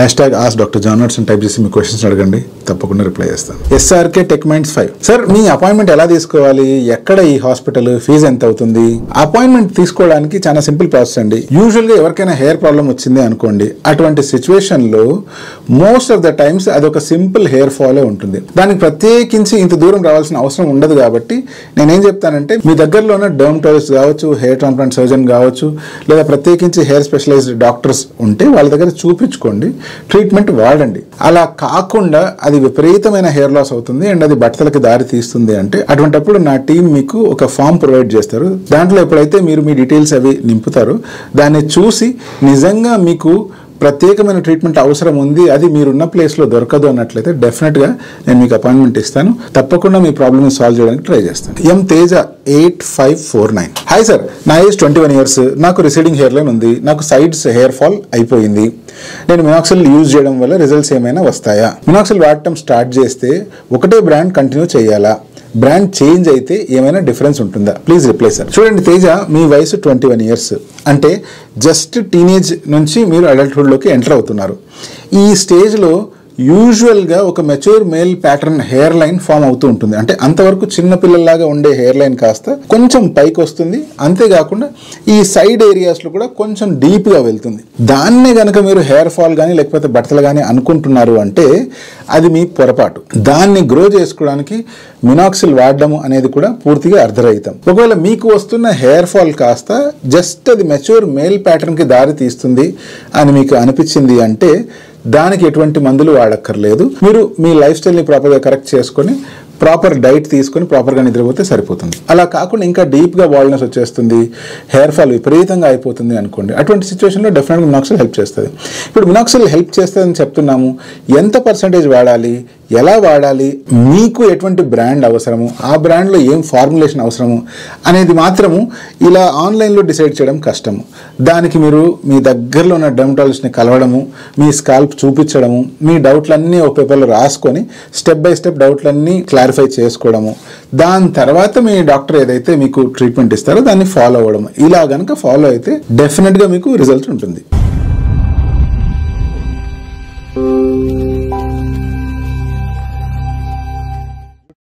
#AskDrJohnWatson అని type చేసి మీ questions అడగండి, తప్పకుండా రిప్లై చేస్తాను. SRK Tech Minds 5. సార్, మీ అపాయింట్మెంట్ ఎలా తీసుకోవాలి, ఎక్కడ ఈ హాస్పిటల్, ఫీజు ఎంత అవుతుంది? అపాయింట్మెంట్ తీసుకోవడానికి చాలా సింపుల్ ప్రాసెస్ అండి. యూజువల్ గా ఎవరికైనా హెయిర్ ప్రాబ్లం వచ్చింది అనుకోండి, అటువంటి సిచ్యువేషన్ లో మోస్ట్ ఆఫ్ ద టైమ్స్ అది ఒక సింపుల్ హెయిర్ ఫాల్ ఉంటుంది. దానికి ప్రత్యేకించి ఇంత దూరం రావాల్సిన అవసరం ఉండదు. కాబట్టి నేనేం చెప్తానంటే, మీ దగ్గరలో ఉన్న డర్మటాలజిస్ట్ కావచ్చు, హెయిర్ ట్రాన్స్ప్లాంట్ సర్జన్ కావచ్చు, లేదా ప్రత్యేకించి హెయిర్ స్పెషలైజ్డ్ డాక్టర్స్ ఉంటే వాళ్ళ దగ్గర చూపించుకోండి, ట్రీట్మెంట్ వాడండి. అలా కాకుండా అది విపరీతమైన హెయిర్ లాస్ అవుతుంది అండ్ అది బట్టలకి దారి తీస్తుంది అంటే, అటువంటిప్పుడు నా టీం మీకు ఒక ఫామ్ ప్రొవైడ్ చేస్తారు. దాంట్లో ఎప్పుడైతే మీరు మీ డీటెయిల్స్ అవి నింపుతారో, దాన్ని చూసి నిజంగా మీకు ప్రత్యేకమైన ట్రీట్మెంట్ అవసరం ఉంది, అది మీరున్న ప్లేస్లో దొరకదు అన్నట్లయితే డెఫినెట్గా నేను మీకు అపాయింట్మెంట్ ఇస్తాను. తప్పకుండా మీ ప్రాబ్లమ్ని సాల్వ్ చేయడానికి ట్రై చేస్తాను. Tేజ 8549. హాయ్ సార్, నా ఏజ్ 21 years. నాకు రిసీడింగ్ హెయిర్ లైన్ ఉంది. నాకు సైడ్స్ హెయిర్ ఫాల్ అయిపోయింది. నేను మినాక్సిల్ యూజ్ చేయడం వల్ల రిజల్ట్స్ ఏమైనా వస్తాయా? మినాక్సిల్ వాడటం స్టార్ట్ చేస్తే ఒకటే బ్రాండ్ కంటిన్యూ చేయాలా? బ్రాండ్ చేంజ్ అయితే ఏమైనా డిఫరెన్స్ ఉంటుందా? Please reply sir. చూడండి తేజ, మీ వయసు 21 years, అంటే జస్ట్ టీనేజ్ నుంచి మీరు అడల్ట్హుడ్లోకి ఎంటర్ అవుతున్నారు. ఈ స్టేజ్లో యూజువల్గా ఒక mature male pattern hair line form అవుతూ ఉంటుంది. అంటే అంతవరకు చిన్న పిల్లల్లాగా ఉండే హెయిర్ లైన్ కాస్త కొంచెం పైకి వస్తుంది. అంతేకాకుండా ఈ సైడ్ ఏరియాస్లో కూడా కొంచెం డీప్గా వెళ్తుంది. దాన్నే కనుక మీరు హెయిర్ ఫాల్ కానీ లేకపోతే బట్టలు కానీ అనుకుంటున్నారు అంటే అది మీ పొరపాటు. దాన్ని గ్రో చేసుకోవడానికి మినాక్సిల్ వాడడం అనేది కూడా పూర్తిగా అర్ధరహితం. ఒకవేళ మీకు వస్తున్న హెయిర్ ఫాల్ కాస్త జస్ట్ అది మెచ్యూర్ మేల్ ప్యాటర్న్కి దారి తీస్తుంది అని మీకు అనిపించింది అంటే దానికి ఎటువంటి మందులు వాడక్కర్లేదు. మీరు మీ లైఫ్ స్టైల్ని ప్రాపర్గా కరెక్ట్ చేసుకొని ప్రాపర్ డైట్ తీసుకొని ప్రాపర్గా నిద్రపోతే సరిపోతుంది. అలా కాకుండా ఇంకా డీప్గా బాల్నెస్ వచ్చేస్తుంది, హెయిర్ ఫాల్ విపరీతంగా అయిపోతుంది అనుకోండి, అటువంటి సిచ్యువేషన్లో డెఫినెట్గా మినాక్సిల్ హెల్ప్ చేస్తుంది. ఇప్పుడు మినాక్సిల్ హెల్ప్ చేస్తుందని చెప్తున్నాము, ఎంత పర్సంటేజ్ వాడాలి, ఎలా వాడాలి, మీకు ఎటువంటి బ్రాండ్ అవసరము, ఆ బ్రాండ్లో ఏం ఫార్ములేషన్ అవసరము అనేది మాత్రము ఇలా ఆన్లైన్లో డిసైడ్ చేయడం కష్టము. దానికి మీరు మీ దగ్గరలో ఉన్న డర్మటాలజిస్ట్ని కలవడము, మీ స్కాల్ప్ చూపించడము, మీ డౌట్లన్నీ ఒక పేపర్లో రాసుకొని స్టెప్ బై స్టెప్ డౌట్లన్నీ క్లారిఫై చేసుకోవడము, దాని తర్వాత మీ డాక్టర్ ఏదైతే మీకు ట్రీట్మెంట్ ఇస్తారో దాన్ని ఫాలో అవ్వడం. ఇలా కనుక ఫాలో అయితే డెఫినెట్గా మీకు రిజల్ట్ ఉంటుంది.